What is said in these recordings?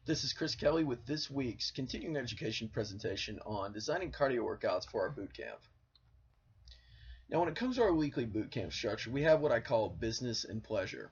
This is Chris Kelly with this week's continuing education presentation on designing cardio workouts for our boot camp. Now, when it comes to our weekly boot camp structure, we have what I call business and pleasure.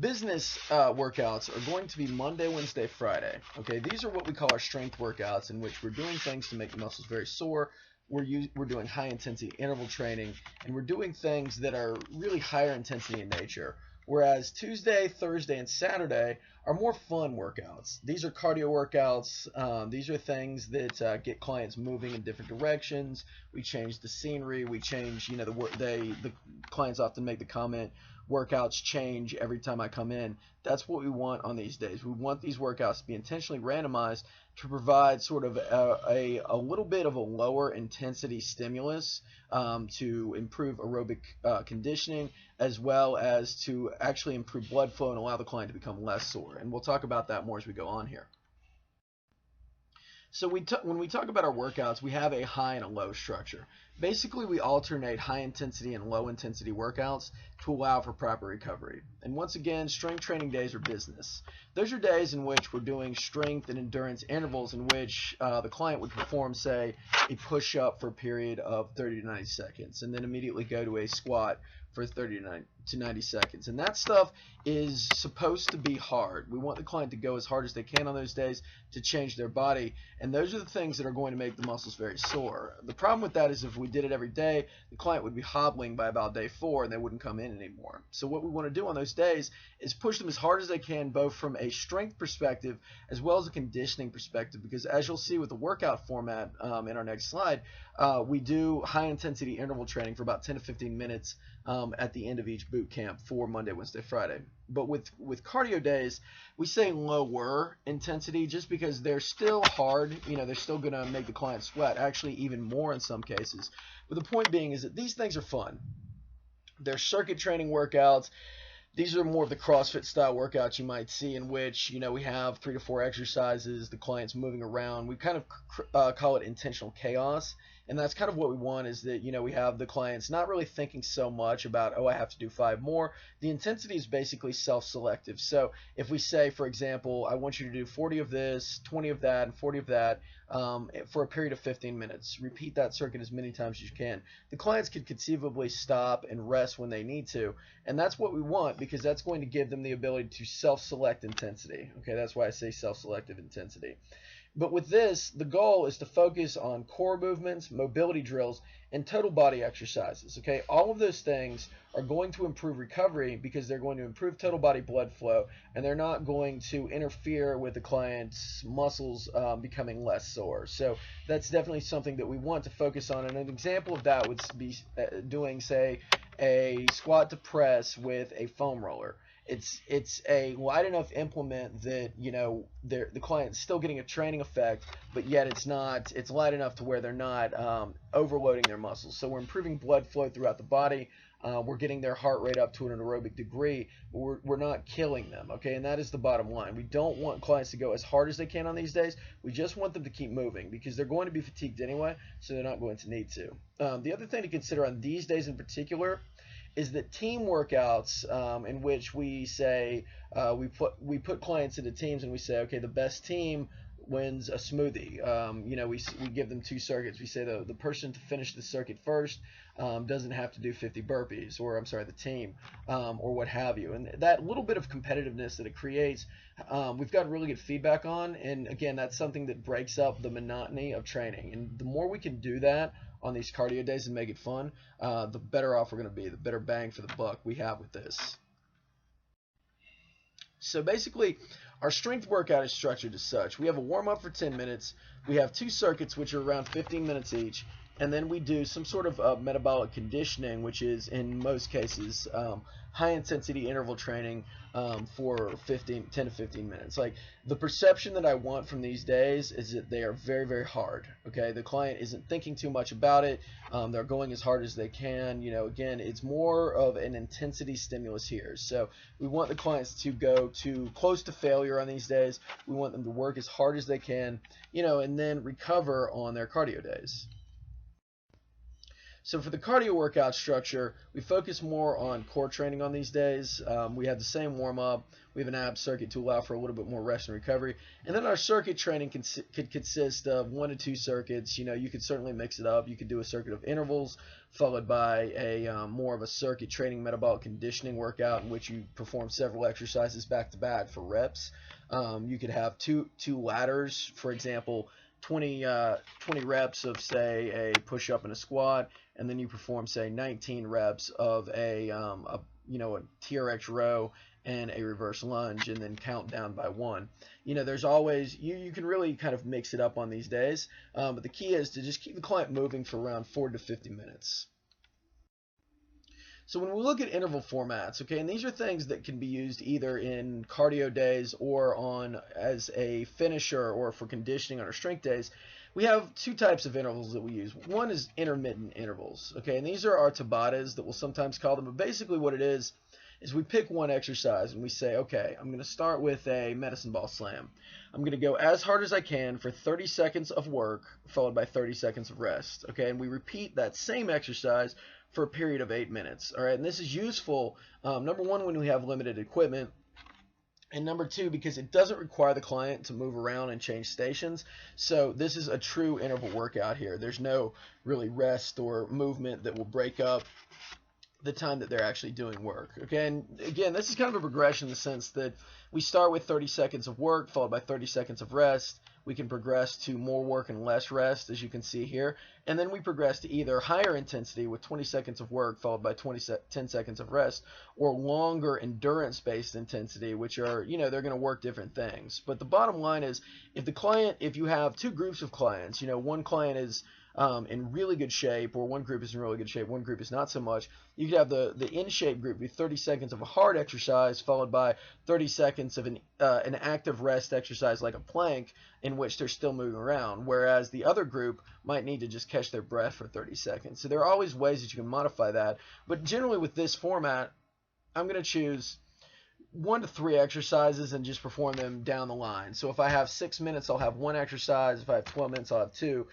Business workouts are going to be Monday, Wednesday, Friday. Okay, these are what we call our strength workouts, in which we're doing things to make the muscles very sore. We're doing high intensity interval training, and we're doing things that are really higher intensity in nature. Whereas Tuesday, Thursday, and Saturday are more fun workouts. These are cardio workouts. These are things that get clients moving in different directions. We change the scenery. We change, the clients often make the comment, workouts change every time I come in. That's what we want on these days. We want these workouts to be intentionally randomized to provide sort of a little bit of a lower intensity stimulus to improve aerobic conditioning, as well as to actually improve blood flow and allow the client to become less sore. And we'll talk about that more as we go on here. So when we talk about our workouts, we have a high and a low structure. Basically, we alternate high intensity and low intensity workouts to allow for proper recovery. And once again, strength training days are business. Those are days in which we're doing strength and endurance intervals in which the client would perform, say, a push-up for a period of 30 to 90 seconds, and then immediately go to a squat for 30 to 90 seconds. And that stuff is supposed to be hard. We want the client to go as hard as they can on those days to change their body, and those are the things that are going to make the muscles very sore. The problem with that is if we did it every day, the client would be hobbling by about day 4 and they wouldn't come in anymore. So what we want to do on those days is push them as hard as they can, both from a strength perspective as well as a conditioning perspective, because as you'll see with the workout format in our next slide, we do high intensity interval training for about 10 to 15 minutes at the end of each boot camp for Monday, Wednesday, Friday. But with cardio days, we say lower intensity just because they're still hard. They're still going to make the client sweat, actually even more in some cases. But the point being is that these things are fun. They're circuit training workouts. These are more of the CrossFit style workouts you might see, in which we have 3 to 4 exercises, the client's moving around. We kind of call it intentional chaos, and that's kind of what we want, is that we have the clients not really thinking so much about, oh, I have to do 5 more. The intensity is basically self-selective. So if we say, for example, I want you to do 40 of this, 20 of that, and 40 of that for a period of 15 minutes. Repeat that circuit as many times as you can. The clients could conceivably stop and rest when they need to, and that's what we want, because that's going to give them the ability to self-select intensity. Okay, that's why I say self-selective intensity. But with this, the goal is to focus on core movements, mobility drills, and total body exercises. Okay, all of those things are going to improve recovery because they're going to improve total body blood flow, and they're not going to interfere with the client's muscles becoming less sore. So that's definitely something that we want to focus on. And an example of that would be doing, say, a squat to press with a foam roller. It's a light enough implement that the client's still getting a training effect, but yet it's light enough to where they're not overloading their muscles. So we're improving blood flow throughout the body. We're getting their heart rate up to an aerobic degree, but we're not killing them. Okay, and that is the bottom line. We don't want clients to go as hard as they can on these days. We just want them to keep moving, because they're going to be fatigued anyway, so they're not going to need to. The other thing to consider on these days in particular is that team workouts, in which we say we put clients into teams, and we say, okay, the best team wins a smoothie. We give them 2 circuits. We say the person to finish the circuit first doesn't have to do 50 burpees, or I'm sorry, the team, or what have you. And that little bit of competitiveness that it creates, we've got really good feedback on. And again, that's something that breaks up the monotony of training. And the more we can do that on these cardio days and make it fun, the better off we're going to be, the better bang for the buck we have with this. So basically, our strength workout is structured as such. We have a warm-up for 10 minutes. We have 2 circuits, which are around 15 minutes each. And then we do some sort of metabolic conditioning, which is, in most cases, high-intensity interval training for 10 to 15 minutes. Like, the perception that I want from these days is that they are very, very hard. Okay, the client isn't thinking too much about it. They're going as hard as they can. Again, it's more of an intensity stimulus here. So we want the clients to go to close to failure on these days. We want them to work as hard as they can, and then recover on their cardio days. So for the cardio workout structure, we focus more on core training on these days. We have the same warm-up. We have an ab circuit to allow for a little bit more rest and recovery. And then our circuit training could consist of 1 to 2 circuits. You could certainly mix it up. You could do a circuit of intervals followed by a more of a circuit training metabolic conditioning workout in which you perform several exercises back to back for reps. You could have two ladders, for example, 20 reps of, say, a push-up and a squat, and then you perform, say, 19 reps of a TRX row and a reverse lunge, and then count down by 1. There's always, you can really kind of mix it up on these days, but the key is to just keep the client moving for around 40 to 50 minutes. So when we look at interval formats, okay, and these are things that can be used either in cardio days or as a finisher or for conditioning on our strength days, we have 2 types of intervals that we use. One is intermittent intervals, okay, and these are our Tabatas that we'll sometimes call them, but basically what it is we pick one exercise and we say, okay, I'm going to start with a medicine ball slam. I'm going to go as hard as I can for 30 seconds of work followed by 30 seconds of rest, okay, and we repeat that same exercise for a period of 8 minutes. All right, and this is useful, number one, when we have limited equipment, and number 2, because it doesn't require the client to move around and change stations. So this is a true interval workout here. There's no really rest or movement that will break up the time that they're actually doing work. Okay, and again, this is kind of a progression in the sense that we start with 30 seconds of work followed by 30 seconds of rest. We can progress to more work and less rest, as you can see here, and then we progress to either higher intensity with 20 seconds of work followed by 10 seconds of rest, or longer endurance-based intensity, which are, they're going to work different things. But the bottom line is, if you have 2 groups of clients, one client is in really good shape, or one group is in really good shape, one group is not so much, you could have the in-shape group be 30 seconds of a hard exercise followed by 30 seconds of an active rest exercise like a plank in which they're still moving around, whereas the other group might need to just catch their breath for 30 seconds. So there are always ways that you can modify that, but generally with this format, I'm going to choose 1 to 3 exercises and just perform them down the line. So if I have 6 minutes, I'll have 1 exercise. If I have 12 minutes, I'll have 2,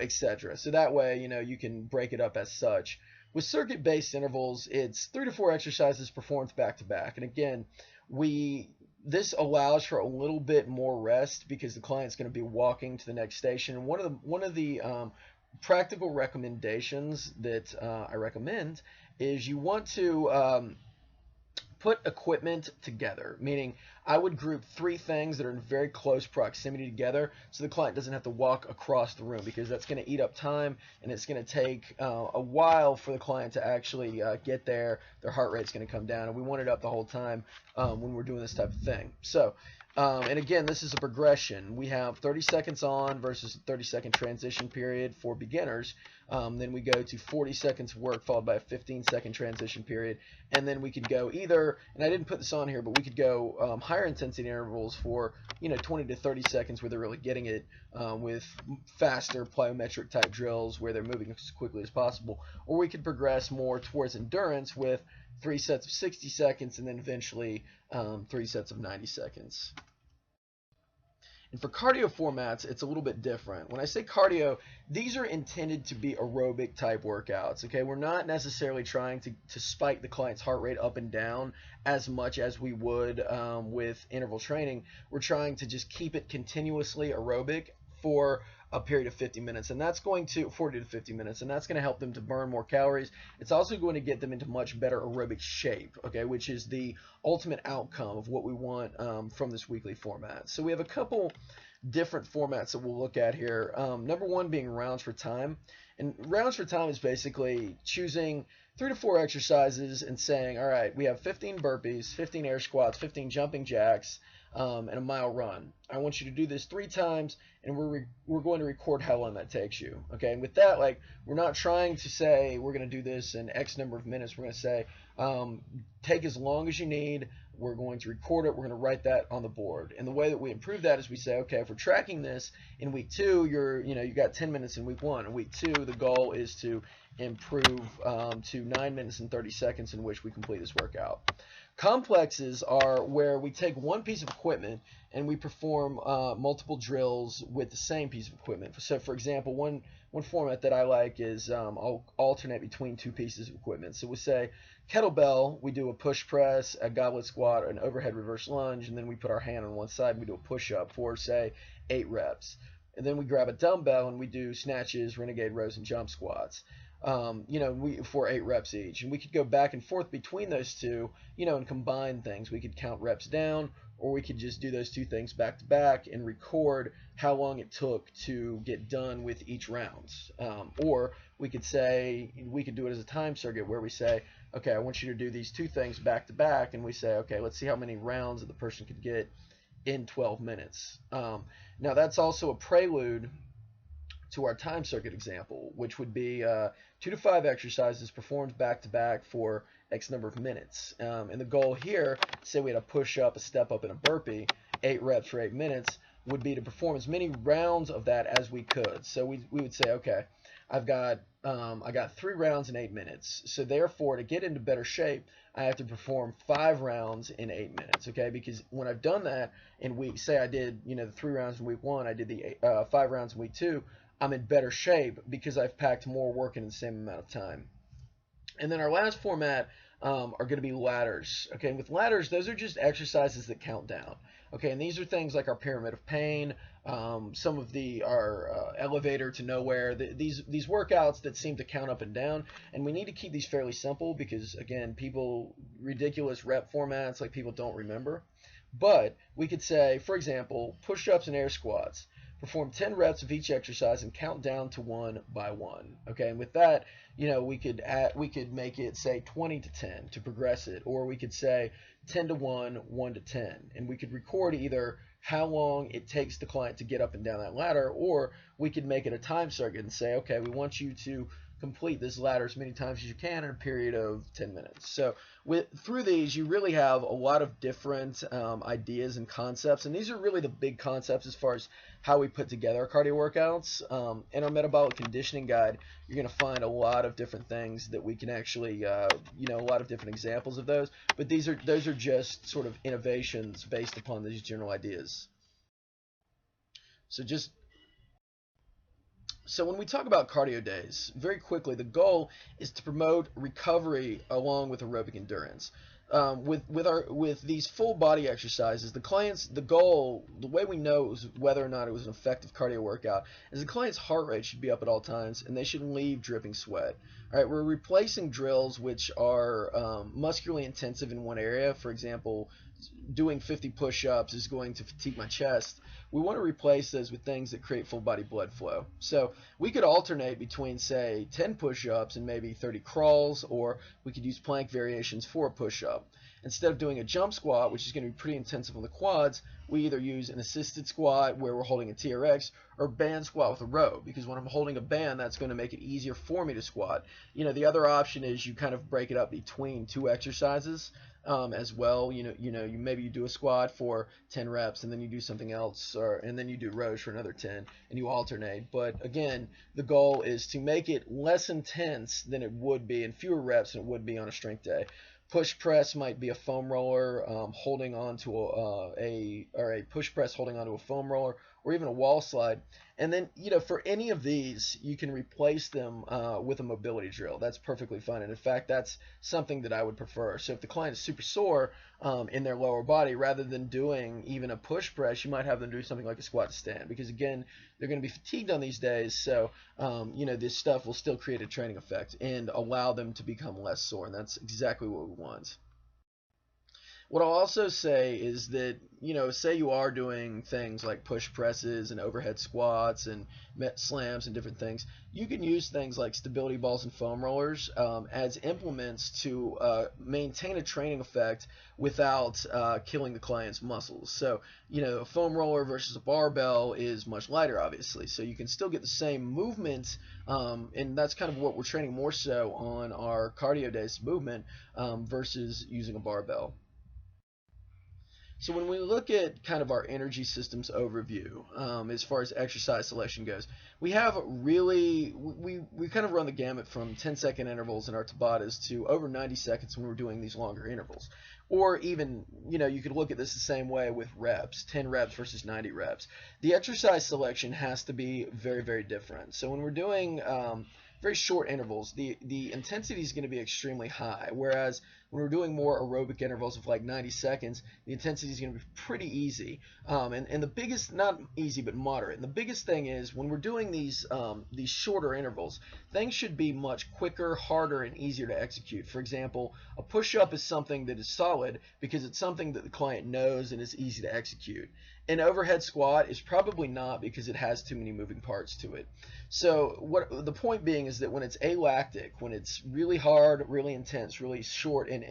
etc. So that way, you can break it up as such. With circuit-based intervals, it's 3 to 4 exercises performed back to back. And again, this allows for a little bit more rest because the client's going to be walking to the next station. And one of the practical recommendations that I recommend is you want to put equipment together, meaning I would group 3 things that are in very close proximity together so the client doesn't have to walk across the room, because that's going to eat up time and it's going to take a while for the client to actually get there. Their heart rate's going to come down, and we want it up the whole time when we're doing this type of thing. So and again, this is a progression. We have 30 seconds on versus a 30-second transition period for beginners. Then we go to 40 seconds of work followed by a 15-second transition period. And then we could go either, and I didn't put this on here, but we could go higher intensity intervals for 20 to 30 seconds where they're really getting it with faster plyometric type drills where they're moving as quickly as possible. Or we could progress more towards endurance with 3 sets of 60 seconds and then eventually 3 sets of 90 seconds. And for cardio formats, it's a little bit different. When I say cardio, these are intended to be aerobic type workouts. Okay, we're not necessarily trying to spike the client's heart rate up and down as much as we would with interval training. We're trying to just keep it continuously aerobic for a period of 50 minutes, and that's going to 40 to 50 minutes, and that's going to help them to burn more calories. It's also going to get them into much better aerobic shape, okay, which is the ultimate outcome of what we want from this weekly format. So we have a couple different formats that we'll look at here. Number 1 being rounds for time, and rounds for time is basically choosing 3 to 4 exercises and saying, all right, we have 15 burpees, 15 air squats, 15 jumping jacks, and a mile run. I want you to do this 3 times, and we're going to record how long that takes you. Okay, and with that, like, we're not trying to say we're going to do this in X number of minutes. We're going to say take as long as you need. We're going to record it. We're going to write that on the board. And the way that we improve that is we say, okay, if we're tracking this in week 2, you got 10 minutes in week 1. In week 2, the goal is to improve to 9 minutes and 30 seconds in which we complete this workout. Complexes are where we take one piece of equipment and we perform multiple drills with the same piece of equipment. So, for example, one format that I like is I'll alternate between two pieces of equipment. So we say kettlebell, we do a push press, a goblet squat, an overhead reverse lunge, and then we put our hand on one side and we do a push up for, say, 8 reps. And then we grab a dumbbell and we do snatches, renegade rows, and jump squats. For 8 reps each. And we could go back and forth between those two, and combine things. We could count reps down, or we could just do those two things back to back and record how long it took to get done with each round. Or we could do it as a time circuit where we say, okay, I want you to do these two things back to back, and we say, okay, let's see how many rounds that the person could get in 12 minutes. Now that's also a prelude to our time circuit example, which would be 2 to 5 exercises performed back to back for X number of minutes. And the goal here, say we had a push up, a step up, and a burpee, 8 reps for 8 minutes, would be to perform as many rounds of that as we could. So we would say, okay, I got 3 rounds in 8 minutes. So therefore, to get into better shape, I have to perform 5 rounds in 8 minutes. Okay, because when I've done that in say I did the 3 rounds in week 1, I did the 5 rounds in week 2. I'm in better shape because I've packed more work in the same amount of time. And then our last format are going to be ladders. Okay, and with ladders, those are just exercises that count down. Okay, and these are things like our pyramid of pain, some of our elevator to nowhere. These workouts that seem to count up and down, and we need to keep these fairly simple because again, ridiculous rep formats like people don't remember. But we could say, for example, push-ups and air squats. Perform 10 reps of each exercise and count down to 1 by 1. Okay, and with that, we could make it say 20 to 10 to progress it, or we could say 10 to 1, 1 to 10, and we could record either how long it takes the client to get up and down that ladder, or we could make it a time circuit and say, okay, we want you to complete this ladder as many times as you can in a period of 10 minutes. So through these, you really have a lot of different ideas and concepts, and these are really the big concepts as far as how we put together our cardio workouts. In our metabolic conditioning guide, you're going to find a lot of different things that we can actually, a lot of different examples of those, but those are just sort of innovations based upon these general ideas. So when we talk about cardio days, very quickly, the goal is to promote recovery along with aerobic endurance. With these full body exercises, the way we know whether or not it was an effective cardio workout is the client's heart rate should be up at all times, and they should leave dripping sweat. All right, we're replacing drills which are muscularly intensive in one area. For example, doing 50 push-ups is going to fatigue my chest. We want to replace those with things that create full body blood flow. So we could alternate between, say, 10 push-ups and maybe 30 crawls, or we could use plank variations for a push-up. Instead of doing a jump squat, which is going to be pretty intensive on the quads, we either use an assisted squat where we're holding a TRX, or band squat with a row, because when I'm holding a band, that's going to make it easier for me to squat. The other option is you kind of break it up between 2 exercises. As well, maybe you do a squat for 10 reps and then you do something else, and then you do rows for another 10, and you alternate. But again, the goal is to make it less intense than it would be, and fewer reps than it would be on a strength day. Push press might be a foam roller holding onto a push press holding onto a foam roller, or even a wall slide. And then, for any of these, you can replace them with a mobility drill. That's perfectly fine. And in fact, that's something that I would prefer. So if the client is super sore in their lower body, rather than doing even a push press, you might have them do something like a squat to stand, because again, they're going to be fatigued on these days. So, this stuff will still create a training effect and allow them to become less sore. And that's exactly what we want. What I'll also say is that, say you are doing things like push presses and overhead squats and slams and different things, you can use things like stability balls and foam rollers as implements to maintain a training effect without killing the client's muscles. So, a foam roller versus a barbell is much lighter, obviously, so you can still get the same movement, and that's kind of what we're training more so on our cardio days, movement versus using a barbell. So when we look at kind of our energy systems overview, as far as exercise selection goes, we kind of run the gamut from 10-second intervals in our Tabatas to over 90 seconds when we're doing these longer intervals. Or even, you could look at this the same way with reps, 10 reps versus 90 reps. The exercise selection has to be very, very different. So when we're doing very short intervals, the intensity is going to be extremely high. Whereas when we're doing more aerobic intervals of like 90 seconds, the intensity is going to be pretty easy. And the biggest, not easy, but moderate. And the biggest thing is when we're doing these shorter intervals, things should be much quicker, harder, and easier to execute. For example, a push-up is something that is solid because it's something that the client knows and is easy to execute. An overhead squat is probably not because it has too many moving parts to it. So what the point being is that when it's alactic, when it's really hard, really intense, really short in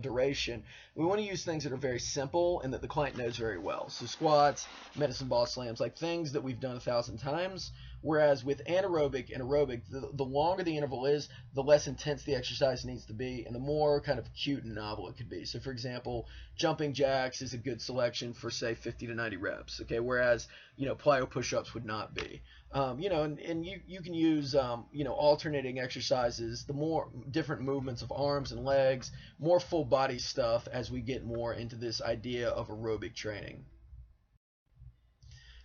duration, we want to use things that are very simple and that the client knows very well. So squats, medicine ball slams, like things that we've done 1,000 times. Whereas with anaerobic and aerobic, the longer the interval is, the less intense the exercise needs to be, and the more kind of cute and novel it could be. So for example, jumping jacks is a good selection for say 50 to 90 reps. Okay, whereas plyo push-ups would not be. And you can use alternating exercises, the more different movements of arms and legs, more full body stuff as we get more into this idea of aerobic training.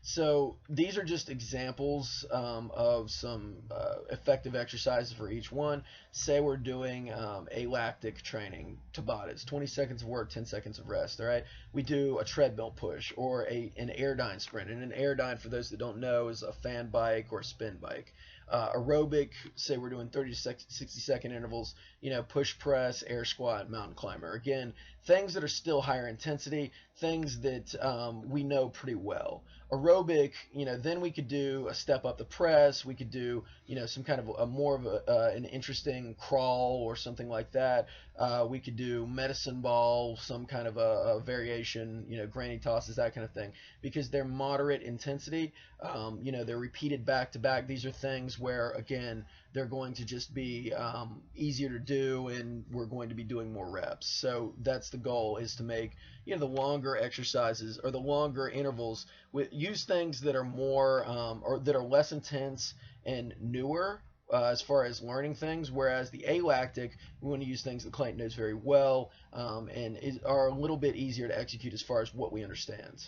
So these are just examples of some effective exercises for each one. Say we're doing alactic training, Tabatas, 20 seconds of work, 10 seconds of rest. All right, we do a treadmill push or an airdyne sprint. And an airdyne, for those that don't know, is a fan bike or a spin bike. Aerobic, say we're doing 30 to 60 second intervals, push press, air squat, mountain climber. Again, things that are still higher intensity, things that we know pretty well. Aerobic, then we could do a step up the press. We could do, some kind of a more of an interesting crawl or something like that. We could do medicine ball, some kind of a variation, granny tosses, that kind of thing, because they're moderate intensity. They're repeated back to back. These are things where, again, they're going to just be easier to do, and we're going to be doing more reps. So that's the goal, is to make the longer exercises or the longer intervals use things that are more or that are less intense and newer as far as learning things, whereas the alactic, we want to use things the client knows very well and are a little bit easier to execute as far as what we understand.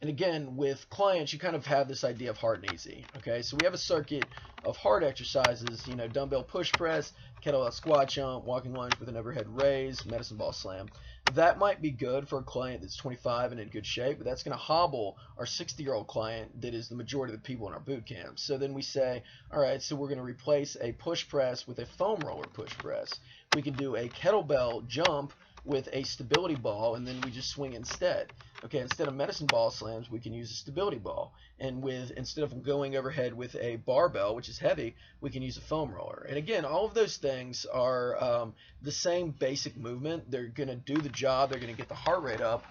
And again, with clients, you kind of have this idea of hard and easy. Okay, so we have a circuit of hard exercises, dumbbell push press, kettlebell squat jump, walking lunge with an overhead raise, medicine ball slam. That might be good for a client that's 25 and in good shape, but that's going to hobble our 60-year-old client that is the majority of the people in our boot camp. So then we say, all right, so we're going to replace a push press with a foam roller push press. We can do a kettlebell jump with a stability ball, and then we just swing instead. Okay, instead of medicine ball slams, we can use a stability ball. And instead of going overhead with a barbell, which is heavy, we can use a foam roller. And again, all of those things are the same basic movement. They're going to do the job. They're going to get the heart rate up,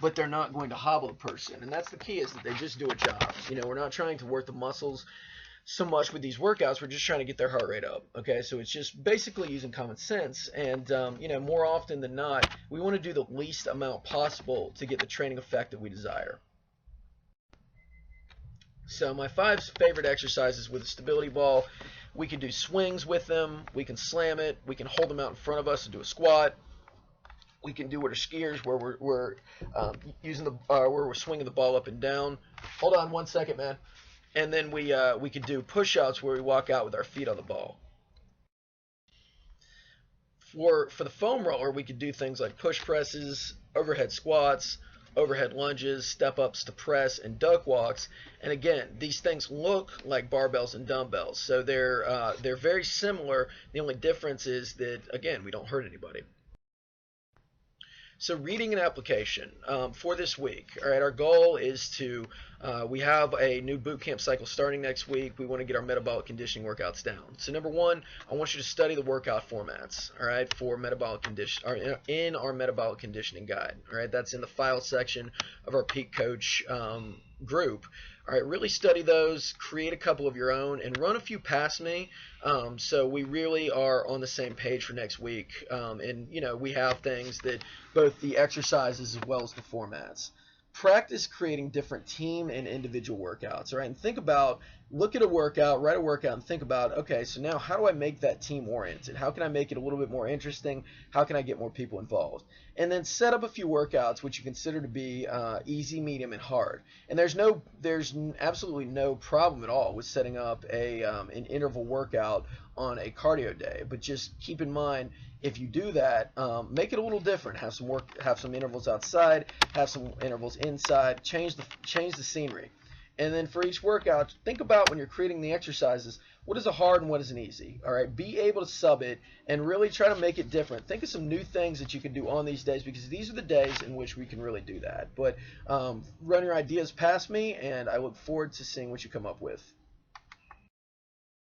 but they're not going to hobble a person. And that's the key, is that they just do a job. We're not trying to work the muscles so much with these workouts. We're just trying to get their heart rate up. Okay, so it's just basically using common sense, and more often than not, we want to do the least amount possible to get the training effect that we desire. So my 5 favorite exercises with a stability ball: we can do swings with them, we can slam it, we can hold them out in front of us and do a squat. We can do what are skiers, where we're using where we're swinging the ball up and down. Hold on one second, man. And then we could do push-ups where we walk out with our feet on the ball. For the foam roller, we could do things like push presses, overhead squats, overhead lunges, step-ups to press, and duck walks. And again, these things look like barbells and dumbbells, so they're very similar. The only difference is that, again, we don't hurt anybody. So reading and application for this week. All right, our goal is to, we have a new boot camp cycle starting next week. We want to get our metabolic conditioning workouts down. So number one, I want you to study the workout formats, all right, for metabolic condition, or in our metabolic conditioning guide. All right, that's in the file section of our Peak Coach group. All right, really study those, create a couple of your own, and run a few past me, so we really are on the same page for next week. And we have things that, both the exercises as well as the formats. practice creating different team and individual workouts, all right? And think about, look at a workout, write a workout, and think about, okay, so now how do I make that team oriented? How can I make it a little bit more interesting? How can I get more people involved? And then set up a few workouts which you consider to be easy, medium, and hard. And there's absolutely no problem at all with setting up an interval workout on a cardio day, but just keep in mind, if you do that, make it a little different. Have some intervals outside, have some intervals inside. Change the scenery. And then for each workout, think about, when you're creating the exercises, what is a hard and what is an easy. All right, be able to sub it and really try to make it different. Think of some new things that you can do on these days, because these are the days in which we can really do that. But run your ideas past me, and I look forward to seeing what you come up with.